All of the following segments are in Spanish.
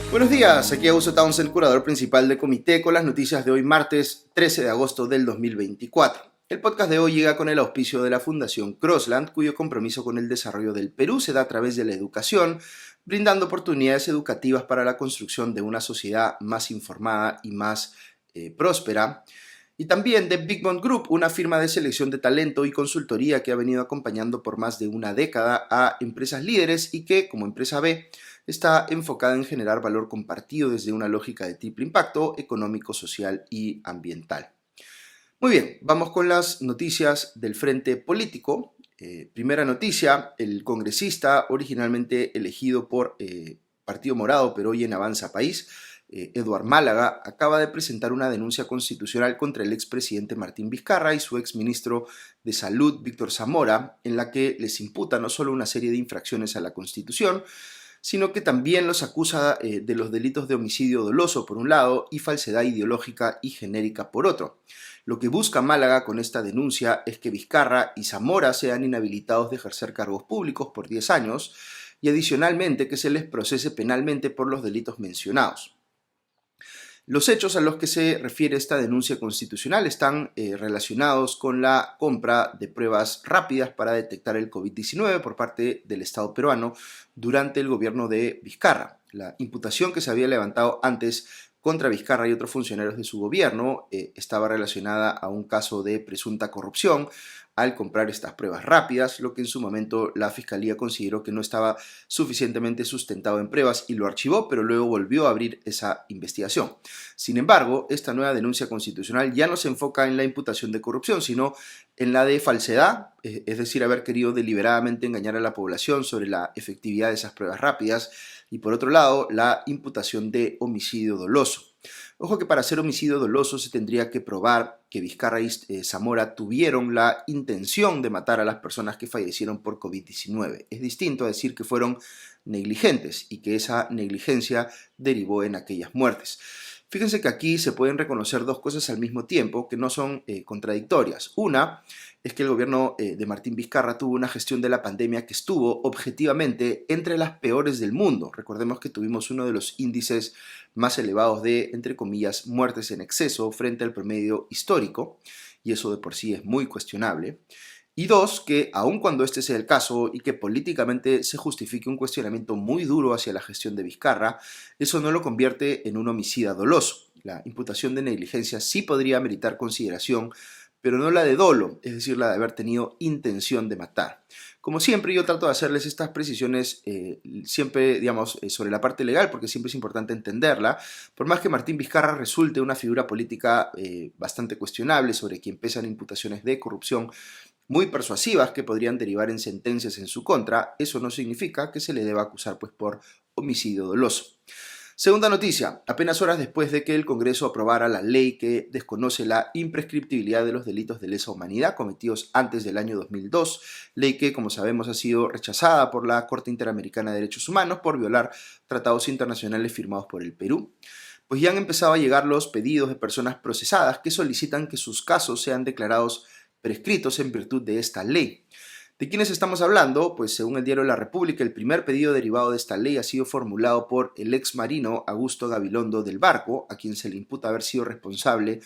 Buenos días, aquí Augusto Townsend, curador principal de Comité, con las noticias de hoy martes 13 de agosto del 2024. El podcast de hoy llega con el auspicio de la Fundación Crossland, cuyo compromiso con el desarrollo del Perú se da a través de la educación, brindando oportunidades educativas para la construcción de una sociedad más informada y más próspera. Y también de Big Bond Group, una firma de selección de talento y consultoría que ha venido acompañando por más de una década a empresas líderes y que, como empresa B, está enfocada en generar valor compartido desde una lógica de triple impacto económico, social y ambiental. Muy bien, vamos con las noticias del frente político. Primera noticia, el congresista originalmente elegido por Partido Morado, pero hoy en Avanza País, Eduard Málaga, acaba de presentar una denuncia constitucional contra el expresidente Martín Vizcarra y su exministro de Salud, Víctor Zamora, en la que les imputa no solo una serie de infracciones a la Constitución, sino que también los acusa de los delitos de homicidio doloso por un lado y falsedad ideológica y genérica por otro. Lo que busca Málaga con esta denuncia es que Vizcarra y Zamora sean inhabilitados de ejercer cargos públicos por 10 años y adicionalmente que se les procese penalmente por los delitos mencionados. Los hechos a los que se refiere esta denuncia constitucional están relacionados con la compra de pruebas rápidas para detectar el COVID-19 por parte del Estado peruano durante el gobierno de Vizcarra. La imputación que se había levantado antes contra Vizcarra y otros funcionarios de su gobierno estaba relacionada a un caso de presunta corrupción al comprar estas pruebas rápidas, lo que en su momento la Fiscalía consideró que no estaba suficientemente sustentado en pruebas y lo archivó, pero luego volvió a abrir esa investigación. Sin embargo, esta nueva denuncia constitucional ya no se enfoca en la imputación de corrupción, sino en la de falsedad, es decir, haber querido deliberadamente engañar a la población sobre la efectividad de esas pruebas rápidas, y por otro lado, la imputación de homicidio doloso. Ojo que para ser homicidio doloso se tendría que probar que Vizcarra y Zamora tuvieron la intención de matar a las personas que fallecieron por COVID-19. Es distinto a decir que fueron negligentes y que esa negligencia derivó en aquellas muertes. Fíjense que aquí se pueden reconocer dos cosas al mismo tiempo que no son contradictorias. Una es que el gobierno de Martín Vizcarra tuvo una gestión de la pandemia que estuvo objetivamente entre las peores del mundo. Recordemos que tuvimos uno de los índices más elevados de, entre comillas, muertes en exceso frente al promedio histórico, y eso de por sí es muy cuestionable. Y dos, que aun cuando este sea el caso y que políticamente se justifique un cuestionamiento muy duro hacia la gestión de Vizcarra, eso no lo convierte en un homicida doloso. La imputación de negligencia sí podría meritar consideración, pero no la de dolo, es decir, la de haber tenido intención de matar. Como siempre, yo trato de hacerles estas precisiones siempre, digamos, sobre la parte legal, porque siempre es importante entenderla. Por más que Martín Vizcarra resulte una figura política bastante cuestionable, sobre quien pesan imputaciones de corrupción muy persuasivas que podrían derivar en sentencias en su contra, eso no significa que se le deba acusar pues, por homicidio doloso. Segunda noticia, apenas horas después de que el Congreso aprobara la ley que desconoce la imprescriptibilidad de los delitos de lesa humanidad cometidos antes del año 2002, ley que, como sabemos, ha sido rechazada por la Corte Interamericana de Derechos Humanos por violar tratados internacionales firmados por el Perú, pues ya han empezado a llegar los pedidos de personas procesadas que solicitan que sus casos sean declarados prescritos en virtud de esta ley. ¿De quiénes estamos hablando? Pues según el diario La República, el primer pedido derivado de esta ley ha sido formulado por el ex marino Augusto Gabilondo del Barco, a quien se le imputa haber sido responsable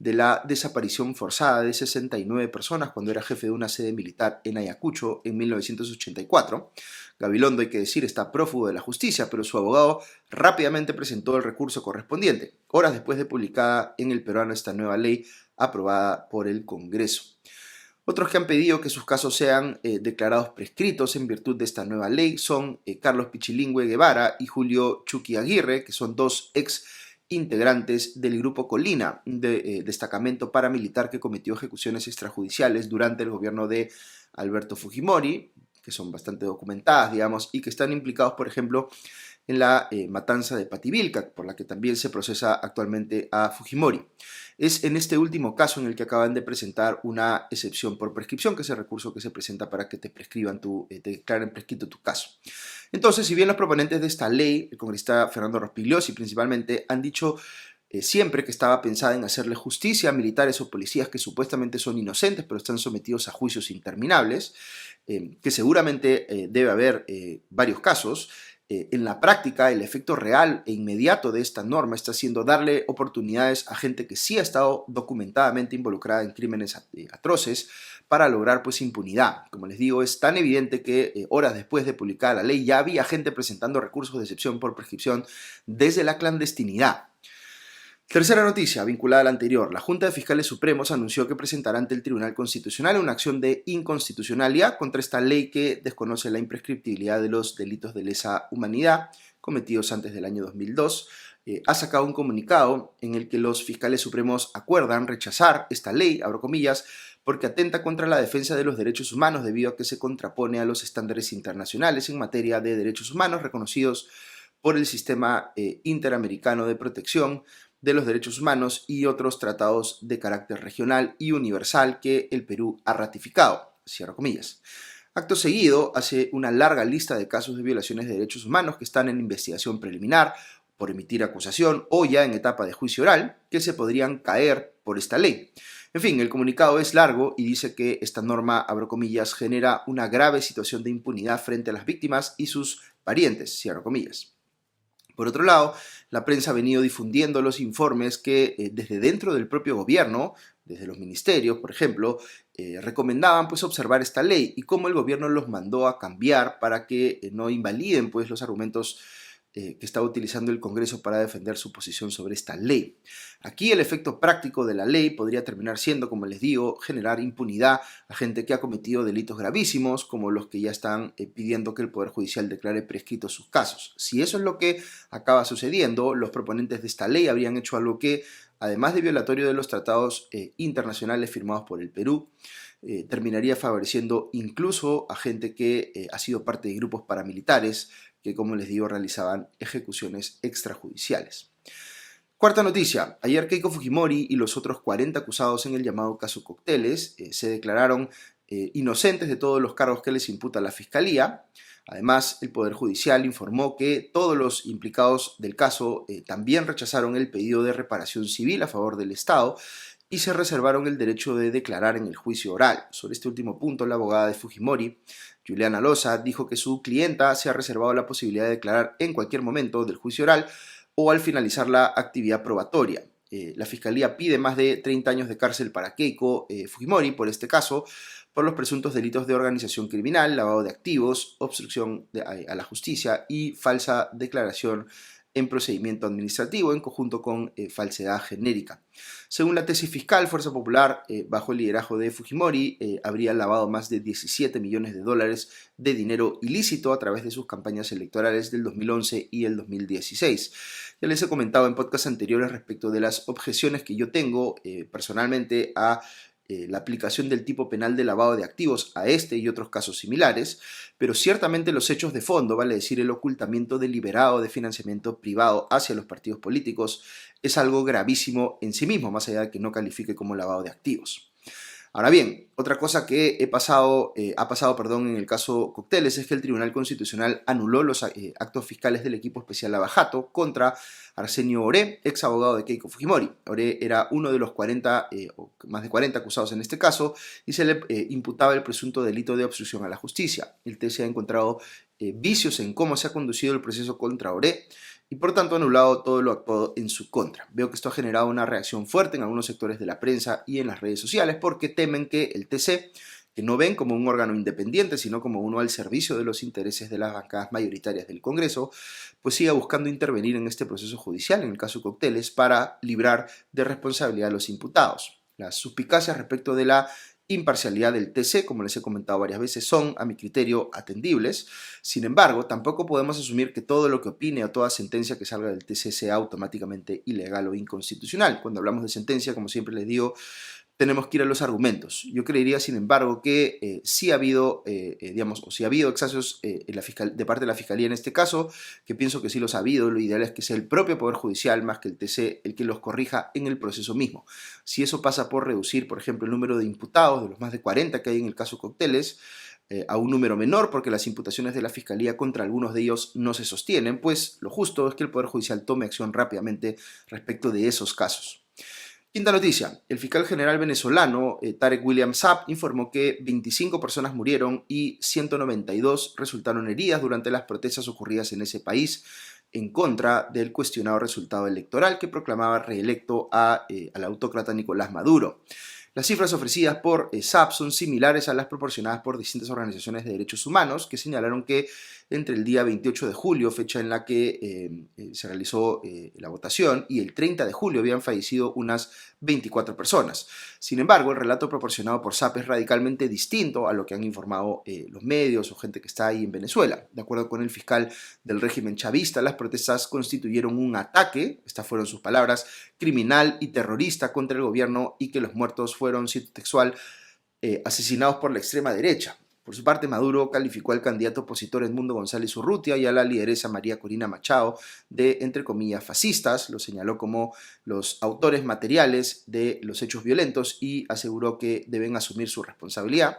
de la desaparición forzada de 69 personas cuando era jefe de una sede militar en Ayacucho en 1984. Gabilondo, hay que decir, está prófugo de la justicia, pero su abogado rápidamente presentó el recurso correspondiente, horas después de publicada en El Peruano esta nueva ley aprobada por el Congreso. Otros que han pedido que sus casos sean declarados prescritos en virtud de esta nueva ley son Carlos Pichilingüe Guevara y Julio Chucky Aguirre, que son dos ex integrantes del Grupo Colina, destacamento paramilitar que cometió ejecuciones extrajudiciales durante el gobierno de Alberto Fujimori, que son bastante documentadas, digamos, y que están implicados, por ejemplo, en la matanza de Pativilca, por la que también se procesa actualmente a Fujimori. Es en este último caso en el que acaban de presentar una excepción por prescripción, que es el recurso que se presenta para que te prescriban te declaren prescrito tu caso. Entonces, si bien los proponentes de esta ley, el congresista Fernando Rospigliosi principalmente, han dicho siempre que estaba pensada en hacerle justicia a militares o policías que supuestamente son inocentes pero están sometidos a juicios interminables, que seguramente debe haber varios casos, En la práctica, el efecto real e inmediato de esta norma está siendo darle oportunidades a gente que sí ha estado documentadamente involucrada en crímenes atroces para lograr pues impunidad. Como les digo, es tan evidente que horas después de publicada la ley ya había gente presentando recursos de excepción por prescripción desde la clandestinidad. Tercera noticia, vinculada a la anterior. La Junta de Fiscales Supremos anunció que presentará ante el Tribunal Constitucional una acción de inconstitucionalidad contra esta ley que desconoce la imprescriptibilidad de los delitos de lesa humanidad cometidos antes del año 2002. Ha sacado un comunicado en el que los fiscales supremos acuerdan rechazar esta ley, abro comillas, porque atenta contra la defensa de los derechos humanos debido a que se contrapone a los estándares internacionales en materia de derechos humanos reconocidos por el Sistema Interamericano de Protección de los Derechos Humanos y otros tratados de carácter regional y universal que el Perú ha ratificado, cierro comillas. Acto seguido, hace una larga lista de casos de violaciones de derechos humanos que están en investigación preliminar, por emitir acusación o ya en etapa de juicio oral, que se podrían caer por esta ley. En fin, el comunicado es largo y dice que esta norma, abro comillas, genera una grave situación de impunidad frente a las víctimas y sus parientes, cierro comillas. Por otro lado, la prensa ha venido difundiendo los informes que desde dentro del propio gobierno, desde los ministerios, por ejemplo, recomendaban pues observar esta ley y cómo el gobierno los mandó a cambiar para que no invaliden pues los argumentos que estaba utilizando el Congreso para defender su posición sobre esta ley. Aquí el efecto práctico de la ley podría terminar siendo, como les digo, generar impunidad a gente que ha cometido delitos gravísimos, como los que ya están pidiendo que el Poder Judicial declare prescritos sus casos. Si eso es lo que acaba sucediendo, los proponentes de esta ley habrían hecho algo que, además de violatorio de los tratados internacionales firmados por el Perú, terminaría favoreciendo incluso a gente que ha sido parte de grupos paramilitares que, como les digo, realizaban ejecuciones extrajudiciales. Cuarta noticia. Ayer Keiko Fujimori y los otros 40 acusados en el llamado caso Cócteles se declararon inocentes de todos los cargos que les imputa la Fiscalía. Además, el Poder Judicial informó que todos los implicados del caso también rechazaron el pedido de reparación civil a favor del Estado y se reservaron el derecho de declarar en el juicio oral. Sobre este último punto, la abogada de Fujimori, Juliana Loza, dijo que su clienta se ha reservado la posibilidad de declarar en cualquier momento del juicio oral o al finalizar la actividad probatoria. La Fiscalía pide más de 30 años de cárcel para Keiko Fujimori por este caso, por los presuntos delitos de organización criminal, lavado de activos, obstrucción a la justicia y falsa declaración en procedimiento administrativo en conjunto con falsedad genérica. Según la tesis fiscal, Fuerza Popular, bajo el liderazgo de Fujimori, habría lavado más de 17 millones de dólares de dinero ilícito a través de sus campañas electorales del 2011 y el 2016. Ya les he comentado en podcasts anteriores respecto de las objeciones que yo tengo personalmente a la aplicación del tipo penal de lavado de activos a este y otros casos similares, pero ciertamente los hechos de fondo, vale decir el ocultamiento deliberado de financiamiento privado hacia los partidos políticos, es algo gravísimo en sí mismo, más allá de que no califique como lavado de activos. Ahora bien, otra cosa que ha pasado en el caso Cócteles es que el Tribunal Constitucional anuló los actos fiscales del equipo especial Lava Jato contra Arsenio Oré, ex abogado de Keiko Fujimori. Oré era uno de los 40 o más de 40 acusados en este caso y se le imputaba el presunto delito de obstrucción a la justicia. El TC ha encontrado vicios en cómo se ha conducido el proceso contra Oré y por tanto ha anulado todo lo actuado en su contra. Veo que esto ha generado una reacción fuerte en algunos sectores de la prensa y en las redes sociales porque temen que el TC, que no ven como un órgano independiente, sino como uno al servicio de los intereses de las bancadas mayoritarias del Congreso, pues siga buscando intervenir en este proceso judicial, en el caso Cócteles, para librar de responsabilidad a los imputados. Las suspicacias respecto de la imparcialidad del TC, como les he comentado varias veces, son, a mi criterio, atendibles. Sin embargo, tampoco podemos asumir que todo lo que opine o toda sentencia que salga del TC sea automáticamente ilegal o inconstitucional. Cuando hablamos de sentencia, como siempre les digo, tenemos que ir a los argumentos. Yo creería, sin embargo, que sí ha habido, si ha habido excesos de parte de la Fiscalía en este caso, que pienso que sí los ha habido. Lo ideal es que sea el propio Poder Judicial, más que el TC, el que los corrija en el proceso mismo. Si eso pasa por reducir, por ejemplo, el número de imputados, de los más de 40 que hay en el caso Cócteles, a un número menor, porque las imputaciones de la Fiscalía contra algunos de ellos no se sostienen, pues lo justo es que el Poder Judicial tome acción rápidamente respecto de esos casos. Quinta noticia. El fiscal general venezolano Tarek William Saab informó que 25 personas murieron y 192 resultaron heridas durante las protestas ocurridas en ese país en contra del cuestionado resultado electoral que proclamaba reelecto al autócrata Nicolás Maduro. Las cifras ofrecidas por Saab son similares a las proporcionadas por distintas organizaciones de derechos humanos que señalaron que entre el día 28 de julio, fecha en la que se realizó la votación, y el 30 de julio habían fallecido unas 24 personas. Sin embargo, el relato proporcionado por Saab es radicalmente distinto a lo que han informado los medios o gente que está ahí en Venezuela. De acuerdo con el fiscal del régimen chavista, las protestas constituyeron un ataque, estas fueron sus palabras, criminal y terrorista contra el gobierno y que los muertos fueron, cito textual, asesinados por la extrema derecha. Por su parte, Maduro calificó al candidato opositor Edmundo González Urrutia y a la lideresa María Corina Machado de, entre comillas, fascistas. Lo señaló como los autores materiales de los hechos violentos y aseguró que deben asumir su responsabilidad.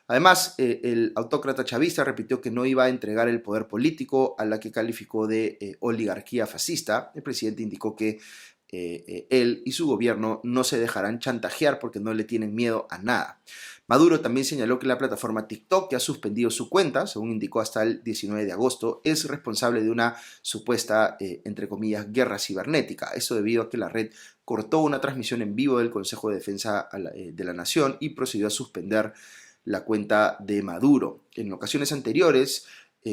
Además, el autócrata chavista repitió que no iba a entregar el poder político a la que calificó de oligarquía fascista. El presidente indicó que él y su gobierno no se dejarán chantajear porque no le tienen miedo a nada. Maduro también señaló que la plataforma TikTok, que ha suspendido su cuenta, según indicó hasta el 19 de agosto, es responsable de una supuesta, entre comillas, guerra cibernética. Eso debido a que la red cortó una transmisión en vivo del Consejo de Defensa de la Nación y procedió a suspender la cuenta de Maduro. En ocasiones anteriores,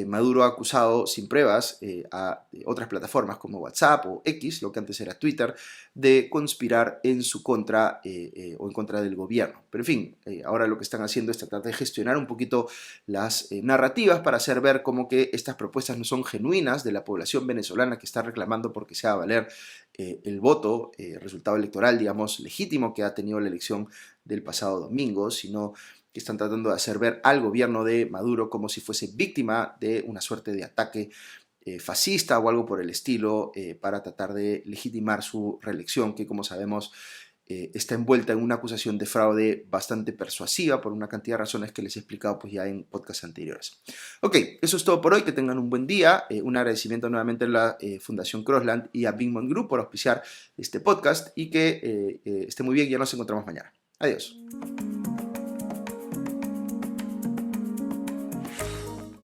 Maduro ha acusado sin pruebas a otras plataformas como WhatsApp o X, lo que antes era Twitter, de conspirar en su contra o en contra del gobierno. Pero en fin, ahora lo que están haciendo es tratar de gestionar un poquito las narrativas para hacer ver como que estas propuestas no son genuinas de la población venezolana que está reclamando porque se haga valer el voto, resultado electoral, digamos, legítimo que ha tenido la elección del pasado domingo, sino que están tratando de hacer ver al gobierno de Maduro como si fuese víctima de una suerte de ataque fascista o algo por el estilo para tratar de legitimar su reelección, que como sabemos está envuelta en una acusación de fraude bastante persuasiva por una cantidad de razones que les he explicado pues, ya en podcasts anteriores. Ok, eso es todo por hoy, que tengan un buen día, un agradecimiento nuevamente a la Fundación Crossland y a Bingman Group por auspiciar este podcast y que esté muy bien, ya nos encontramos mañana. Adiós.